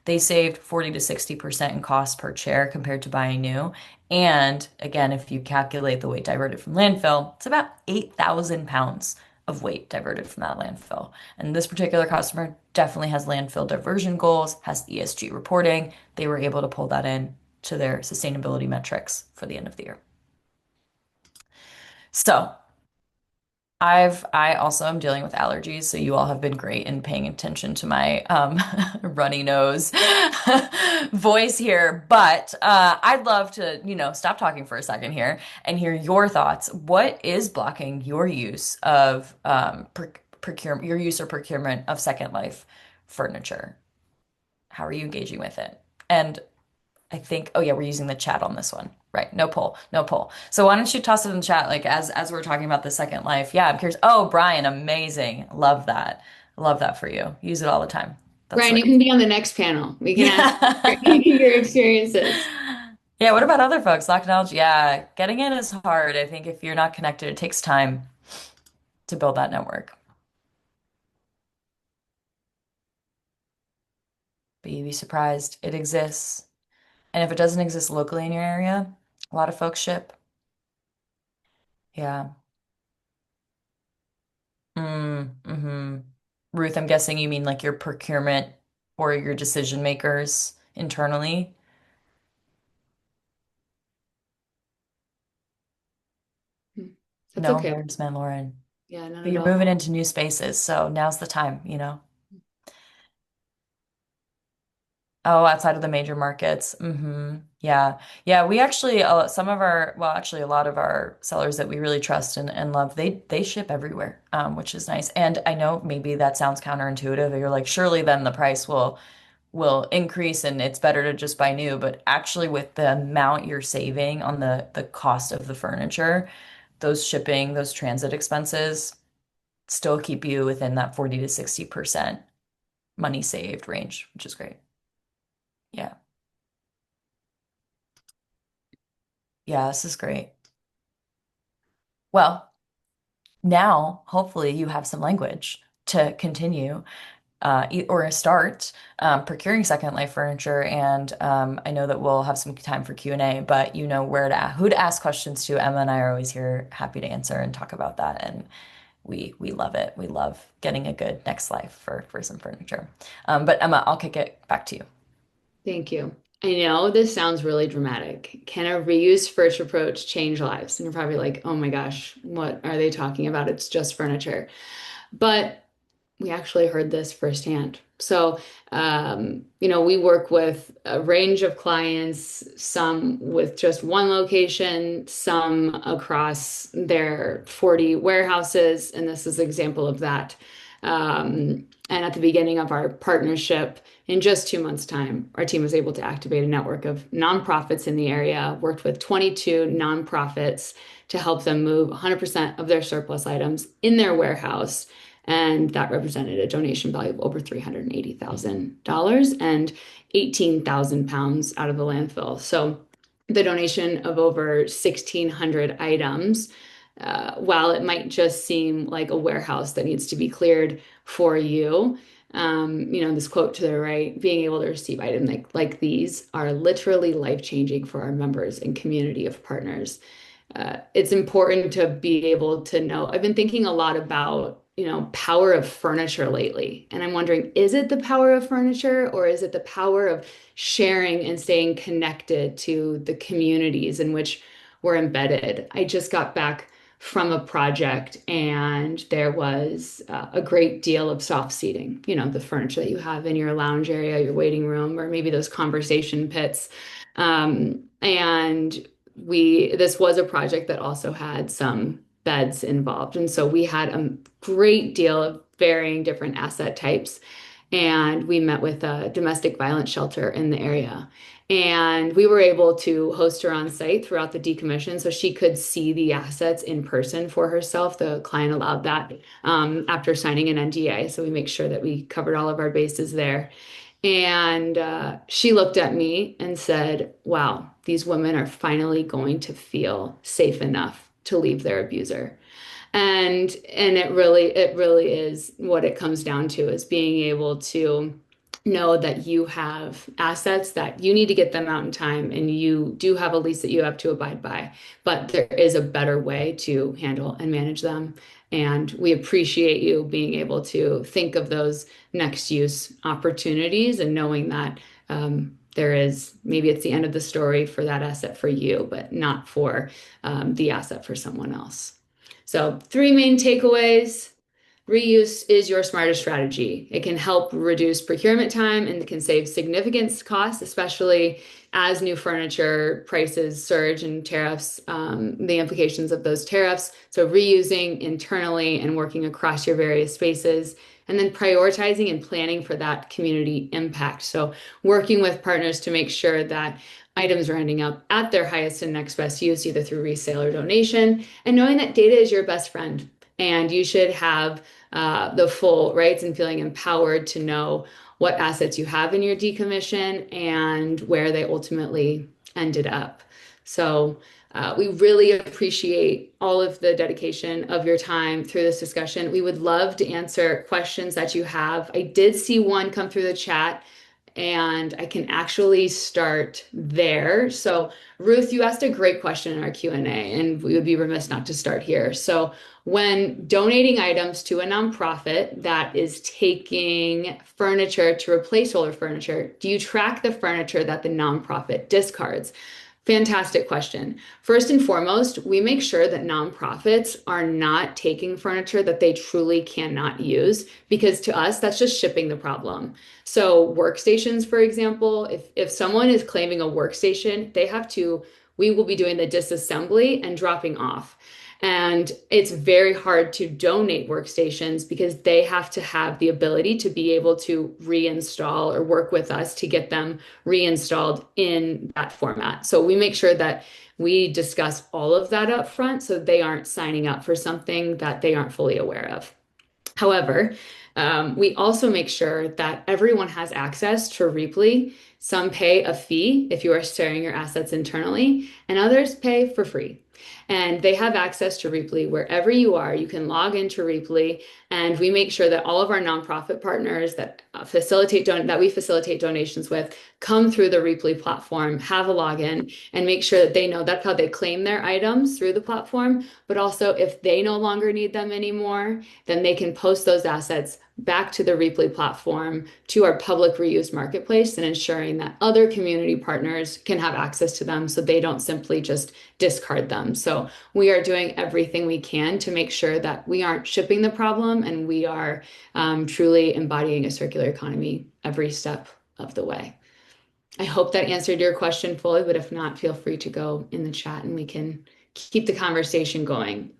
They saved 40 to 60% in cost per chair compared to buying new. And again, if you calculate the weight diverted from landfill, it's about 8,000 pounds of weight diverted from that landfill. And this particular customer definitely has landfill diversion goals, has ESG reporting. They were able to pull that in to their sustainability metrics for the end of the year. So I also am dealing with allergies, so you all have been great in paying attention to my runny nose voice here. But I'd love to, stop talking for a second here and hear your thoughts. What is blocking your use of procurement, your use or procurement of Second Life furniture? How are you engaging with it? And I think, oh yeah, we're using the chat on this one. Right. No poll. No poll. So why don't you toss it in the chat, like as we're talking about the Second Life. Yeah, I'm curious. Oh, Brian, amazing. Love that. Love that for you. Use it all the time. That's Brian, so you great. can be on the next panel. We can ask Yeah. your experiences. Yeah, what about other folks? Technology. Yeah, getting in is hard. I think if you're not connected, it takes time to build that network. But you'd be surprised. It exists. And if it doesn't exist locally in your area, a lot of folks ship. Yeah. Mm-hmm. Ruth, I'm guessing you mean like your procurement or your decision makers internally? Hmm. That's No, okay. embarrassment, Lauren. Yeah, not But at you're all. moving into new spaces, so now's the time. Oh, outside of the major markets. Yeah. Yeah, we actually some of our, well, actually a lot of our sellers that we really trust and love, they ship everywhere, which is nice. And I know maybe that sounds counterintuitive. You're like, surely then the price will increase and it's better to just buy new. But actually, with the amount you're saving on the cost of the furniture, those shipping, those transit expenses still keep you within that 40 to 60% money saved range, which is great. Yeah. Yeah, this is great. Well, now hopefully you have some language to continue or start procuring Second Life furniture. And I know that we'll have some time for Q&A, but you know who to ask questions to. Emma and I are always here, happy to answer and talk about that. And we love it. We love getting a good next life for some furniture. But Emma, I'll kick it back to you. Thank you. I know this sounds really dramatic. Can a reused first approach change lives? And you're probably like, oh my gosh, what are they talking about? It's just furniture. But we actually heard this firsthand. So, we work with a range of clients, some with just one location, some across their 40 warehouses, and this is an example of that. And at the beginning of our partnership, in just 2 months' time, our team was able to activate a network of nonprofits in the area, worked with 22 nonprofits to help them move 100% of their surplus items in their warehouse, and that represented a donation value of over $380,000 and 18,000 pounds out of the landfill. So the donation of over 1,600 items, while it might just seem like a warehouse that needs to be cleared for you, this quote to the right, being able to receive items like these are literally life-changing for our members and community of partners. It's important to be able to know. I've been thinking a lot about, power of furniture lately. And I'm wondering, is it the power of furniture or is it the power of sharing and staying connected to the communities in which we're embedded? I just got back from a project and there was a great deal of soft seating, the furniture that you have in your lounge area, your waiting room, or maybe those conversation pits. And this was a project that also had some beds involved. And so we had a great deal of varying different asset types. And we met with a domestic violence shelter in the area. And we were able to host her on site throughout the decommission so she could see the assets in person for herself. The client allowed that after signing an NDA. So we make sure that we covered all of our bases there. And she looked at me and said, wow, these women are finally going to feel safe enough to leave their abuser. And it really is what it comes down to, is being able to know that you have assets that you need to get them out in time and you do have a lease that you have to abide by, but there is a better way to handle and manage them. And we appreciate you being able to think of those next use opportunities and knowing that there is maybe it's the end of the story for that asset for you, but not for the asset for someone else. So, three main takeaways. Reuse is your smartest strategy. It can help reduce procurement time and it can save significant costs, especially as new furniture prices surge and tariffs, the implications of those tariffs. So, reusing internally and working across your various spaces, and then prioritizing and planning for that community impact. So, working with partners to make sure that items are ending up at their highest and next best use, either through resale or donation, and knowing that data is your best friend. And you should have the full rights and feeling empowered to know what assets you have in your decommission and where they ultimately ended up. So we really appreciate all of the dedication of your time through this discussion. We would love to answer questions that you have. I did see one come through the chat and I can actually start there. So Ruth, you asked a great question in our Q&A, and we would be remiss not to start here. So when donating items to a nonprofit that is taking furniture to replace older furniture, do you track the furniture that the nonprofit discards? Fantastic question. First and foremost, we make sure that nonprofits are not taking furniture that they truly cannot use, because to us, that's just shipping the problem. So workstations, for example, if someone is claiming a workstation, we will be doing the disassembly and dropping off. And it's very hard to donate workstations because they have to have the ability to be able to reinstall or work with us to get them reinstalled in that format. So we make sure that we discuss all of that up front so they aren't signing up for something that they aren't fully aware of. However, we also make sure that everyone has access to Reaply. Some pay a fee if you are sharing your assets internally, and others pay for free. And they have access to Reaply wherever you are. You can log into Reaply, and we make sure that all of our nonprofit partners that we facilitate donations with come through the Reaply platform, have a login, and make sure that they know that's how they claim their items through the platform. But also, if they no longer need them anymore, then they can post those assets back to the Reaply platform, to our public reuse marketplace, and ensuring that other community partners can have access to them so they don't simply just discard them. So we are doing everything we can to make sure that we aren't shipping the problem and we are truly embodying a circular economy every step of the way. I hope that answered your question fully, but if not, feel free to go in the chat and we can keep the conversation going.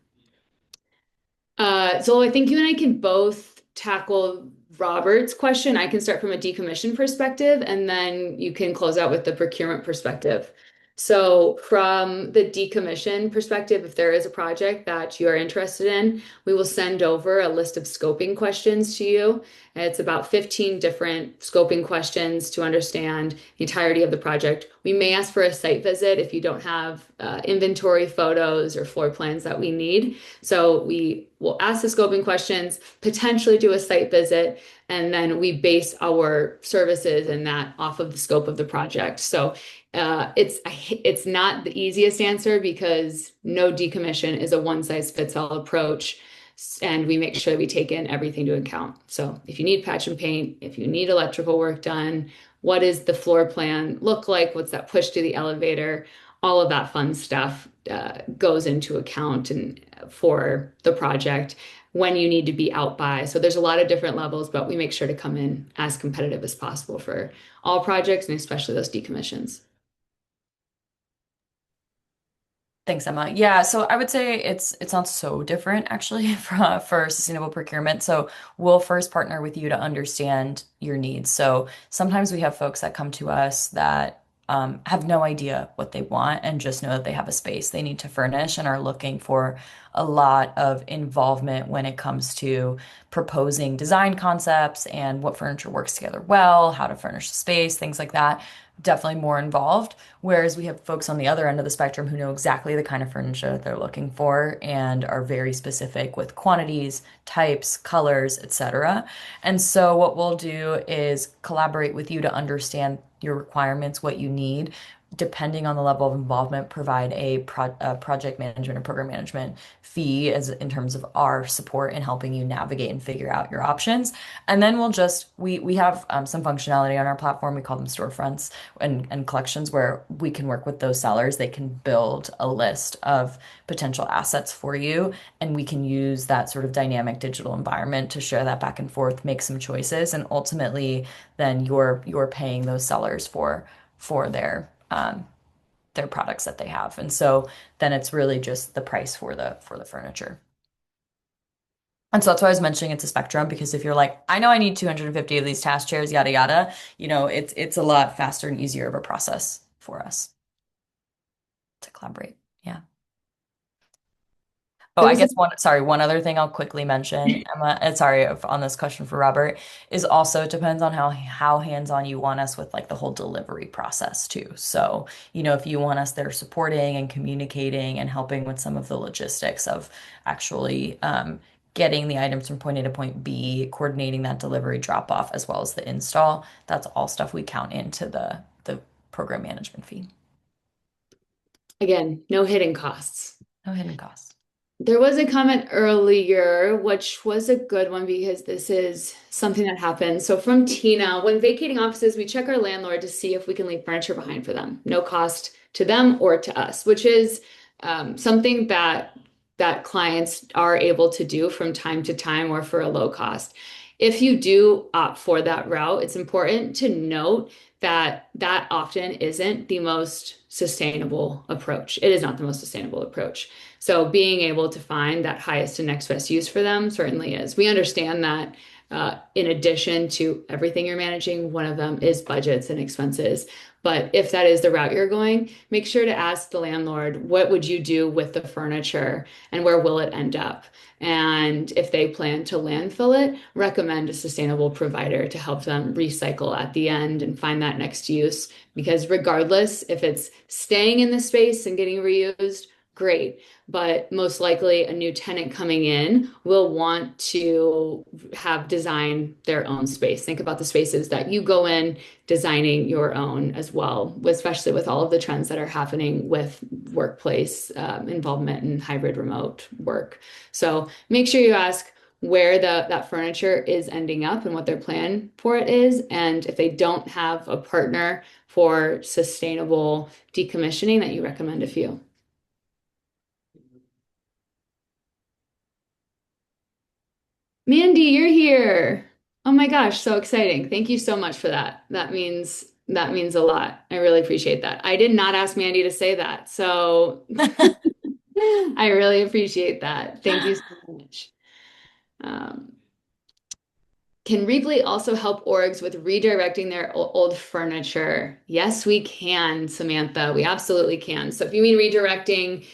So I think you and I can both tackle Robert's question. I can start from a decommission perspective, and then you can close out with the procurement perspective. So from the decommission perspective, if there is a project that you are interested in, we will send over a list of scoping questions to you. It's about 15 different scoping questions to understand the entirety of the project. We may ask for a site visit if you don't have inventory photos or floor plans that we need. So we will ask the scoping questions, potentially do a site visit, and then we base our services and that off of the scope of the project. So it's not the easiest answer because no decommission is a one size fits all approach. And we make sure we take in everything to account. So if you need patch and paint, if you need electrical work done, what does the floor plan look like? What's that push to the elevator? All of that fun stuff goes into account and for the project when you need to be out by. So there's a lot of different levels, but we make sure to come in as competitive as possible for all projects and especially those decommissions. Thanks, Emma. Yeah, so I would say it's not so different actually for sustainable procurement. So we'll first partner with you to understand your needs. So sometimes we have folks that come to us that have no idea what they want and just know that they have a space they need to furnish and are looking for a lot of involvement when it comes to proposing design concepts and what furniture works together well, how to furnish the space, things like that. Definitely more involved. Whereas we have folks on the other end of the spectrum who know exactly the kind of furniture that they're looking for and are very specific with quantities, types, colors, etc. And so what we'll do is collaborate with you to understand your requirements, what you need, depending on the level of involvement, provide a project management or program management fee as in terms of our support in helping you navigate and figure out your options. And then we have some functionality on our platform. We call them storefronts and collections where we can work with those sellers. They can build a list of potential assets for you, and we can use that sort of dynamic digital environment to share that back and forth, make some choices, and ultimately then you're paying those sellers for their products that they have. And so then it's really just the price for the furniture. And so that's why I was mentioning it's a spectrum because if you're like, I know I need 250 of these task chairs, yada yada, it's a lot faster and easier of a process for us to collaborate. Yeah. Oh, There I was a guess one other thing I'll quickly mention, Emma, sorry, on this question for Robert, is also it depends on how hands-on you want us with like the whole delivery process too. So, if you want us there supporting and communicating and helping with some of the logistics of actually getting the items from point A to point B, coordinating that delivery drop off as well as the install, that's all stuff we count into the program management fee. Again, no hidden costs. No hidden costs. There was a comment earlier, which was a good one because this is something that happens. So from Tina, when vacating offices, we check our landlord to see if we can leave furniture behind for them. No cost to them or to us, which is something that clients are able to do from time to time or for a low cost. If you do opt for that route, it's important to note that that often isn't the most sustainable approach. It is not the most sustainable approach. So being able to find that highest and next best use for them certainly is. We understand that in addition to everything you're managing, one of them is budgets and expenses. But if that is the route you're going, make sure to ask the landlord, what would you do with the furniture and where will it end up? And if they plan to landfill it, recommend a sustainable provider to help them recycle at the end and find that next use. Because regardless, if it's staying in the space and getting reused, great. But most likely, a new tenant coming in will want to have design their own space. Think about the spaces that you go in, designing your own as well, especially with all of the trends that are happening with workplace involvement and hybrid remote work. So make sure you ask where that furniture is ending up and what their plan for it is. And if they don't have a partner for sustainable decommissioning, that you recommend a few. Mandy, you're here. Oh my gosh, so exciting. Thank you so much for that. That means a lot. I really appreciate that. I did not ask Mandy to say that. So I really appreciate that. Thank you so much. Um, can Replay also help orgs with redirecting their old furniture? Yes, we can, Samantha. We absolutely can. So if you mean redirecting,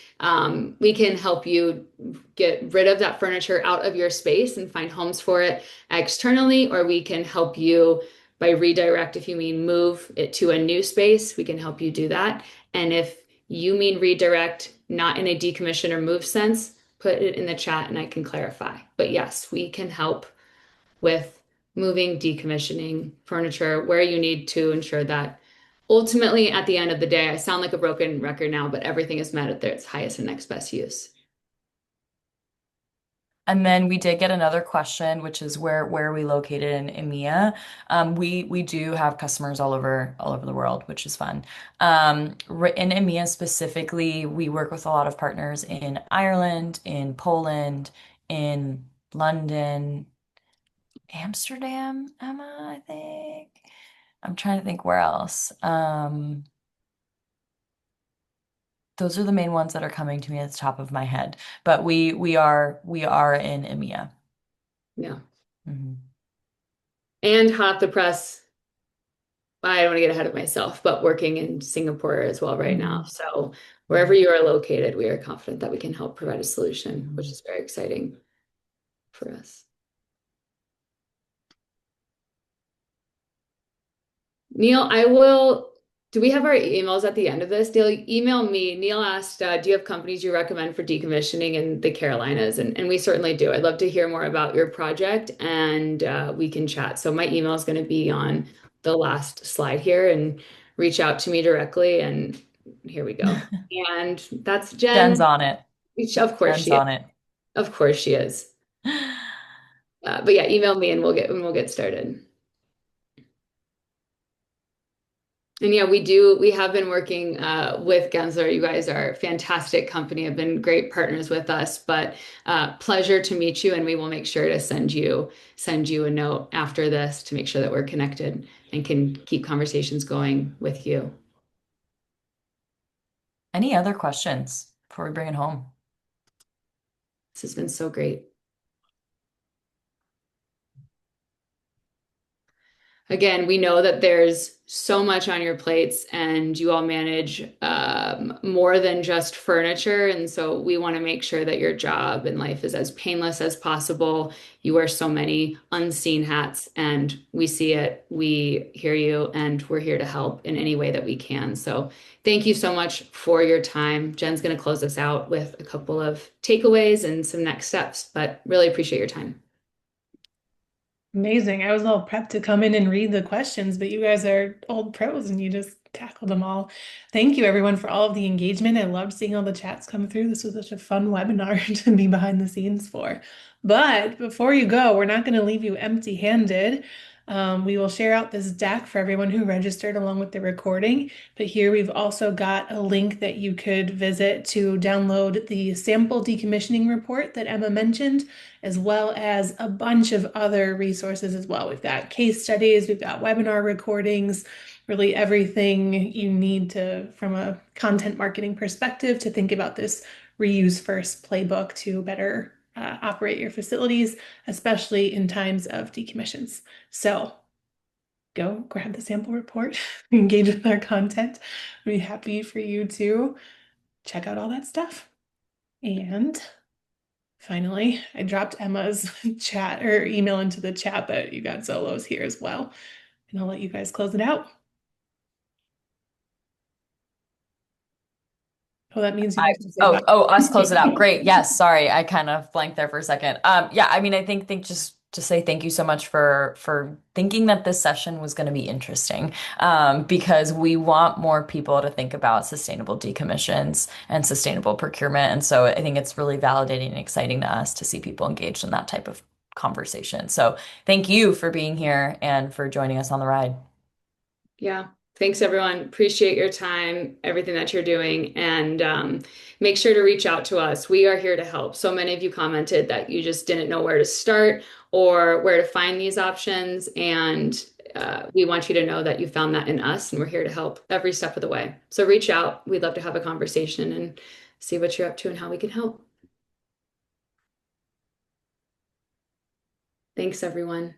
we can help you get rid of that furniture out of your space and find homes for it externally, or we can help you by redirect. If you mean move it to a new space, we can help you do that. And if you mean redirect, not in a decommission or move sense, put it in the chat and I can clarify. But yes, we can help with moving, decommissioning furniture where you need to ensure that ultimately at the end of the day, I sound like a broken record now, but everything is met at its highest and next best use. And then we did get another question, which is where are we located in EMEA? We do have customers all over the world, which is fun. In EMEA specifically, we work with a lot of partners in Ireland, in Poland, in London, Amsterdam, Emma, I think. I'm trying to think where else. Those are the main ones that are coming to me at the top of my head. But we are in EMEA. Yeah. Mhm. And hot the press. I don't want to get ahead of myself, but working in Singapore as well right now. Mhm. So wherever you are located, we are confident that we can help provide a solution, which is very exciting for us. Neil, do we have our emails at the end of this? Neil, email me. Neil asked, do you have companies you recommend for decommissioning in the Carolinas? And we certainly do. I'd love to hear more about your project and we can chat. So my email is going to be on the last slide here. And reach out to me directly. And here we go. And that's Jen's Jen. on it. Of course Jen's she is. on it. Of course she is. But yeah, email me and we'll get started. And yeah, we have been working with Gensler. You guys are a fantastic company, have been great partners with us, but pleasure to meet you. And we will make sure to send you a note after this to make sure that we're connected and can keep conversations going with you. Any other questions before we bring it home? This has been so great. Again, we know that there's so much on your plates and you all manage more than just furniture. And so we want to make sure that your job and life is as painless as possible. You wear so many unseen hats and we see it, we hear you, and we're here to help in any way that we can. So thank you so much for your time. Jen's going to close us out with a couple of takeaways and some next steps, but really appreciate your time. Amazing. I was all prepped to come in and read the questions, but you guys are old pros and you just tackled them all. Thank you, everyone, for all of the engagement. I loved seeing all the chats come through. This was such a fun webinar to be behind the scenes for. But before you go, we're not going to leave you empty-handed. We will share out this deck for everyone who registered along with the recording. But here we've also got a link that you could visit to download the sample decommissioning report that Emma mentioned, as well as a bunch of other resources as well. We've got case studies, we've got webinar recordings, really everything you need to, from a content marketing perspective, to think about this reuse first playbook to better operate your facilities, especially in times of decommissions. So go grab the sample report, engage with our content. I'd be happy for you to check out all that stuff. And finally, I dropped Emma's chat or email into the chat, but you got Zolo's here as well. And I'll let you guys close it out. Oh, that means you guys can say bye. Us close it out. Great. Yes. Sorry. I kind of blanked there for a second. Yeah, I mean, I think just to say thank you so much for thinking that this session was going to be interesting. Because we want more people to think about sustainable decommissions and sustainable procurement. And so I think it's really validating and exciting to us to see people engaged in that type of conversation. So thank you for being here and for joining us on the ride. Yeah. Thanks, everyone. Appreciate your time, everything that you're doing, and make sure to reach out to us. We are here to help. So many of you commented that you just didn't know where to start or where to find these options, and we want you to know that you found that in us, and we're here to help every step of the way. So reach out. We'd love to have a conversation and see what you're up to and how we can help. Thanks, everyone.